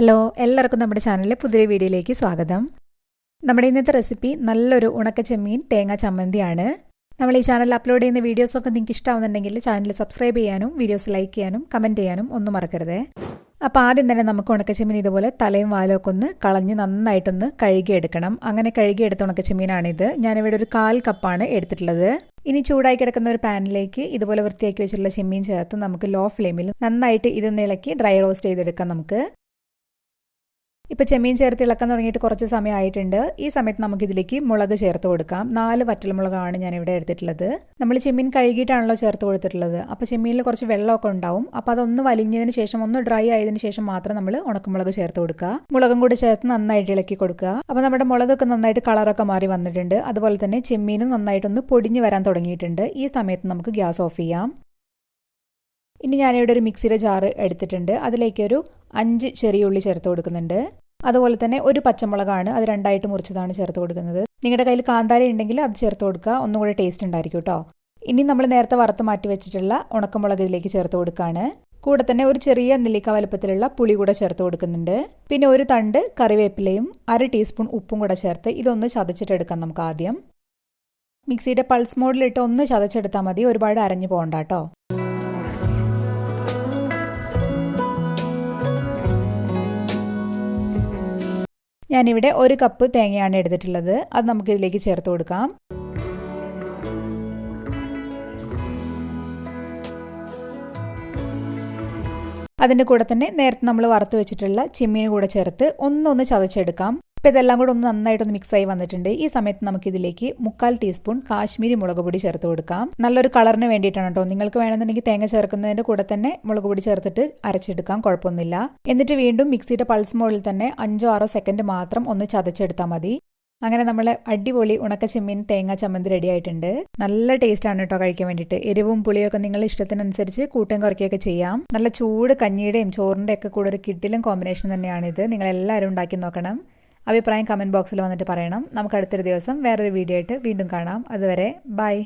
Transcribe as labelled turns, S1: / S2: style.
S1: Hello എല്ലാവർക്കും നമ്മുടെ ചാനലിലെ പുതിയ വീഡിയോയിലേക്ക് സ്വാഗതം. നമ്മുടെ ഇന്നത്തെ റെസിപ്പി നല്ലൊരു ഉണക്ക ചെമ്മീൻ തേങ്ങ ചമ്മന്തിയാണ്. നമ്മൾ ഈ ചാനലിൽ അപ്ലോഡ് ചെയ്യുന്ന വീഡിയോസൊക്കെ നിങ്ങൾക്ക് ഇഷ്ടമാവുന്നുണ്ടെങ്കിൽ ചാനൽ സബ്സ്ക്രൈബ് ചെയ്യാനും വീഡിയോസ് ലൈക്ക് ചെയ്യാനും കമൻറ്റ് ചെയ്യാനും ഒന്നും മറക്കരുത്. അപ്പോൾ ആദ്യം തന്നെ നമുക്ക് ഉണക്ക ചെമ്മീൻ ഇതുപോലെ തലയും വാലും ഒക്കെ ഒന്ന് കളഞ്ഞ് നന്നായിട്ടൊന്ന് കഴുകിയെടുക്കണം. അങ്ങനെ കഴുകിയെടുത്ത ഉണക്ക ചെമ്മീനാണിത്. ഞാനിവിടെ ഒരു 1/4 കപ്പാണ് എടുത്തിട്ടുള്ളത്. ഇനി ചൂടായി കിടക്കുന്ന ഒരു പാനിലേക്ക് ഇതുപോലെ വൃത്തിയാക്കി വെച്ചിട്ടുള്ള ചെമ്മീൻ ചേർത്ത് നമുക്ക് ലോ ഫ്ലെയിമിൽ നന്നായിട്ട് ഇതൊന്ന് ഇളക്കി ഡ്രൈ റോസ്റ്റ് ചെയ്തെടുക്കാം. നമുക്ക് ഇപ്പോൾ ചെമ്മീൻ ചേർത്ത് ഇളക്കാൻ തുടങ്ങിയിട്ട് കുറച്ച് സമയമായിട്ടുണ്ട്. ഈ സമയത്ത് നമുക്കിതിലേക്ക് മുളക് ചേർത്ത് കൊടുക്കാം. 4 വറ്റൽമുളകാണ് ഞാനിവിടെ എടുത്തിട്ടുള്ളത്. നമ്മൾ ചെമ്മീൻ കഴുകിയിട്ടാണല്ലോ ചേർത്ത് കൊടുത്തിട്ടുള്ളത്. അപ്പോൾ ചെമ്മീനിൽ കുറച്ച് വെള്ളമൊക്കെ ഉണ്ടാവും. അപ്പോൾ അതൊന്ന് വലിഞ്ഞതിന് ശേഷം ഒന്ന് ഡ്രൈ ആയതിനു ശേഷം മാത്രം നമ്മൾ ഉണക്കമുളക് ചേർത്ത് കൊടുക്കുക. മുളകും കൂടി ചേർത്ത് നന്നായിട്ട് ഇളക്കി കൊടുക്കുക. അപ്പോൾ നമ്മുടെ മുളകൊക്കെ നന്നായിട്ട് കളറൊക്കെ മാറി വന്നിട്ടുണ്ട്. അതുപോലെ തന്നെ ചെമ്മീനും നന്നായിട്ടൊന്ന് പൊടിഞ്ഞു വരാൻ തുടങ്ങിയിട്ടുണ്ട്. ഈ സമയത്ത് നമുക്ക് ഗ്യാസ് ഓഫ് ചെയ്യാം. ഇനി ഞാനിവിടെ ഒരു മിക്സിയുടെ ജാറ് എടുത്തിട്ടുണ്ട്. അതിലേക്കൊരു 5 ചെറിയ ഉള്ളി ചേർത്ത് കൊടുക്കുന്നുണ്ട്. അതുപോലെ തന്നെ ഒരു പച്ചമുളകാണ്, അത് 2ആയിട്ട് മുറിച്ചതാണ് ചേർത്ത് കൊടുക്കുന്നത്. നിങ്ങളുടെ കയ്യിൽ കാന്താരി ഉണ്ടെങ്കിൽ അത് ചേർത്ത് കൊടുക്കുക, ഒന്നും കൂടെ ടേസ്റ്റ് ഉണ്ടായിരിക്കും കേട്ടോ. ഇനി നമ്മൾ നേരത്തെ വറുത്ത് മാറ്റി വെച്ചിട്ടുള്ള ഉണക്കമുളക് ഇതിലേക്ക് ചേർത്ത് കൊടുക്കുകയാണ്. കൂടെ തന്നെ ഒരു ചെറിയ നെല്ലിക്ക വലുപ്പത്തിലുള്ള പുളി കൂടെ ചേർത്ത് കൊടുക്കുന്നുണ്ട്. പിന്നെ ഒരു തണ്ട് കറിവേപ്പിലയും 1/2 ടീസ്പൂൺ ഉപ്പും കൂടെ ചേർത്ത് ഇതൊന്ന് ചതച്ചിട്ടെടുക്കാം. നമുക്ക് ആദ്യം മിക്സിയുടെ പൾസ് മോഡിലിട്ട് ഒന്ന് ചതച്ചെടുത്താൽ മതി, ഒരുപാട് അരഞ്ഞു പോകണ്ട കേട്ടോ. ഞാനിവിടെ 1 കപ്പ് തേങ്ങയാണ് എടുത്തിട്ടുള്ളത്. അത് നമുക്കിതിലേക്ക് ചേർത്ത് കൊടുക്കാം. അതിൻ്റെ കൂടെ തന്നെ നേരത്തെ നമ്മൾ വറുത്ത് വെച്ചിട്ടുള്ള ചെമ്മീൻ കൂടെ ചേർത്ത് ഒന്ന് ചതച്ചെടുക്കാം. ഇപ്പോൾ ഇതെല്ലാം കൂടെ ഒന്ന് നന്നായിട്ടൊന്ന് മിക്സായി വന്നിട്ടുണ്ട്. ഈ സമയത്ത് നമുക്കിതിലേക്ക് 1/4 ടീസ്പൂൺ കാശ്മീരി മുളക് പൊടി ചേർത്ത് കൊടുക്കാം. നല്ലൊരു കളറിന് വേണ്ടിയിട്ടാണ് കേട്ടോ. നിങ്ങൾക്ക് വേണമെന്നുണ്ടെങ്കിൽ തേങ്ങ ചേർക്കുന്നതിൻ്റെ കൂടെ തന്നെ മുളക് പൊടി ചേർത്തിട്ട് അരച്ചെടുക്കാം, കുഴപ്പമൊന്നുമില്ല. എന്നിട്ട് വീണ്ടും മിക്സിയുടെ പൾസ് മോഡിൽ തന്നെ 5-6 സെക്കൻഡ് മാത്രം ഒന്ന് ചതച്ചെടുത്താൽ മതി. അങ്ങനെ നമ്മൾ അടിപൊളി ഉണക്ക ചെമ്മീൻ തേങ്ങ ചമ്മന്തി റെഡി ആയിട്ടുണ്ട്. നല്ല ടേസ്റ്റ് ആണ് കേട്ടോ കഴിക്കാൻ വേണ്ടിയിട്ട്. എരിവും പുളിയൊക്കെ നിങ്ങളുടെ ഇഷ്ടത്തിനനുസരിച്ച് കൂട്ടുകയും കുറയ്ക്കുകയൊക്കെ ചെയ്യാം. നല്ല ചൂട് കഞ്ഞിയുടെയും ചോറിൻ്റെ ഒക്കെ കൂടെ ഒരു കിഡിലും കോമ്പിനേഷൻ തന്നെയാണിത്. നിങ്ങളെല്ലാവരും ഉണ്ടാക്കി നോക്കണം. അഭിപ്രായം കമൻറ്റ് ബോക്സിൽ വന്നിട്ട് പറയണം. നമുക്ക് അടുത്തൊരു ദിവസം വേറൊരു വീഡിയോ ആയിട്ട് വീണ്ടും കാണാം. അതുവരെ ബൈ.